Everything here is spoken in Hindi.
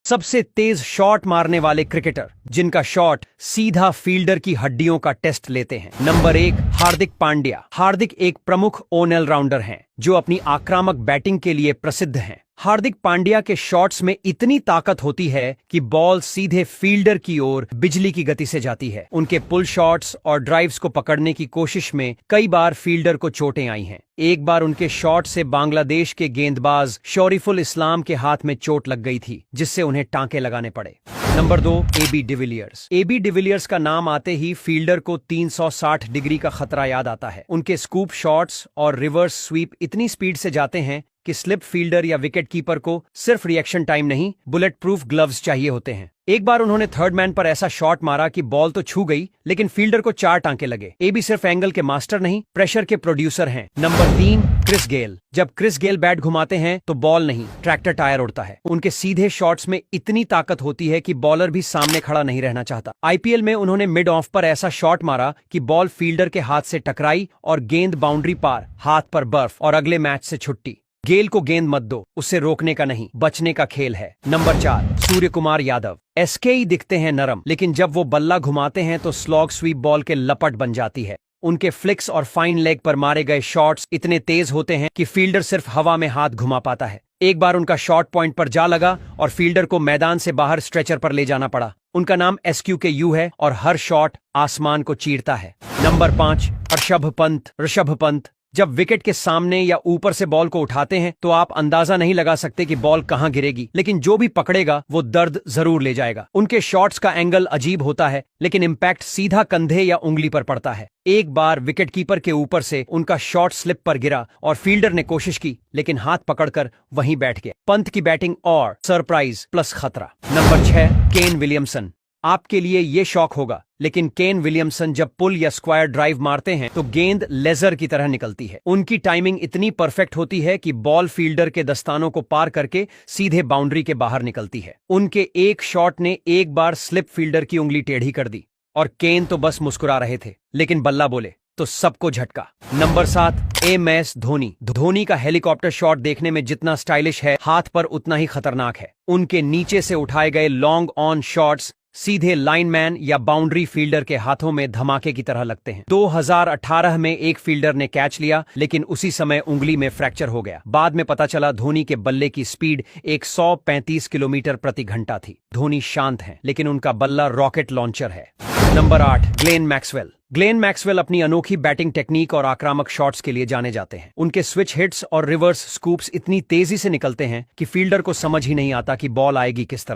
सबसे तेज शॉट मारने वाले क्रिकेटर जिनका शॉट सीधा फील्डर की हड्डियों का टेस्ट लेते हैं। नंबर 1, हार्दिक पांड्या। हार्दिक एक प्रमुख ऑलराउंडर हैं जो अपनी आक्रामक बैटिंग के लिए प्रसिद्ध हैं। हार्दिक पांड्या के शॉट्स में इतनी ताकत होती है कि बॉल सीधे फील्डर की ओर बिजली की गति से जाती है। उनके पुल शॉट्स और ड्राइव्स को पकड़ने की कोशिश में कई बार फील्डर को चोटें आई हैं। एक बार उनके शॉट से बांग्लादेश के गेंदबाज शरीफुल इस्लाम के हाथ में चोट लग गई थी, जिससे उन्हें टांके लगाने पड़े। Number 2, AB de Villiers. AB de Villiers का नाम आते ही फील्डर को 360 डिग्री का खतरा याद आता है। उनके स्कूप शॉट्स और रिवर्स स्वीप इतनी स्पीड से जाते हैं कि स्लिप फील्डर या विकेट कीपर को सिर्फ रिएक्शन टाइम नहीं, बुलेट प्रूफ ग्लव्स चाहिए होते हैं। एक बार उन्होंने थर्ड मैन पर ऐसा शॉट मारा कि बॉल तो छू गई, लेकिन फील्डर को 4 टांके लगे। एबी सिर्फ एंगल के मास्टर नहीं, प्रेशर के प्रोड्यूसर हैं। Number 3, Chris Gayle. जब क्रिस गेल बैट घुमाते हैं तो बॉल नहीं, ट्रैक्टर टायर उड़ता है। उनके सीधे शॉट्स में इतनी ताकत होती है कि बॉलर भी सामने खड़ा नहीं रहना चाहता। आईपीएल में उन्होंने मिड ऑफ पर ऐसा शॉट मारा कि बॉल फील्डर के हाथ से टकराई और गेंद बाउंड्री पार, हाथ पर बर्फ और अगले मैच से छुट्टी। गेल को गेंद मत दो, उसे रोकने का नहीं, बचने का खेल है। नंबर 4, सूर्य कुमार यादव। एसके ही दिखते हैं नरम, लेकिन जब वो बल्ला घुमाते हैं तो स्लॉग स्वीप बॉल के लपट बन जाती है। उनके फ्लिक्स और फाइन लेग पर मारे गए शॉट्स इतने तेज होते हैं कि फील्डर सिर्फ हवा में हाथ घुमा पाता है। एक बार उनका शॉट पॉइंट पर जा लगा और फील्डर को मैदान से बाहर स्ट्रेचर पर ले जाना पड़ा। उनका नाम SQKU है और हर शॉट आसमान को चीरता है। नंबर 5, ऋषभ पंत। जब विकेट के सामने या ऊपर से बॉल को उठाते हैं तो आप अंदाजा नहीं लगा सकते कि बॉल कहां गिरेगी, लेकिन जो भी पकड़ेगा वो दर्द जरूर ले जाएगा। उनके शॉट्स का एंगल अजीब होता है, लेकिन इंपैक्ट सीधा कंधे या उंगली पर पड़ता है। एक बार विकेट कीपर के ऊपर से उनका शॉट स्लिप पर गिरा और फील्डर ने कोशिश की, लेकिन हाथ पकड़कर वहीं बैठ गया। पंत की बैटिंग और सरप्राइज प्लस खतरा। Number 6, Kane Williamson. आपके लिए ये शौक होगा, लेकिन केन विलियमसन जब पुल या स्क्वायर ड्राइव मारते हैं तो गेंद लेजर की तरह निकलती है। उनकी टाइमिंग इतनी परफेक्ट होती है कि बॉल फील्डर के दस्तानों को पार करके सीधे बाउंड्री के बाहर निकलती है। उनके एक शॉट ने एक बार स्लिप फील्डर की उंगली टेढ़ी कर दी और केन तो बस मुस्कुरा रहे थे, लेकिन बल्ला बोले तो सबको झटका। Number 7, MS Dhoni. धोनी का हेलीकॉप्टर शॉट देखने में जितना स्टाइलिश है, हाथ पर उतना ही खतरनाक है। उनके नीचे से उठाए गए लॉन्ग ऑन शॉट्स सीधे लाइनमैन या बाउंड्री फील्डर के हाथों में धमाके की तरह लगते हैं। 2018 में एक फील्डर ने कैच लिया, लेकिन उसी समय उंगली में फ्रैक्चर हो गया। बाद में पता चला धोनी के बल्ले की स्पीड 135 किलोमीटर प्रति घंटा थी। धोनी शांत हैं, लेकिन उनका बल्ला रॉकेट लॉन्चर है। Number 8, Glenn Maxwell. Glenn Maxwell अपनी अनोखी बैटिंग टेक्निक और आक्रामक शॉट्स के लिए जाने जाते हैं। उनके स्विच हिट्स और रिवर्स स्कूप्स इतनी तेजी से निकलते हैं कि फील्डर को समझ ही नहीं आता कि बॉल आएगी किस तरफ।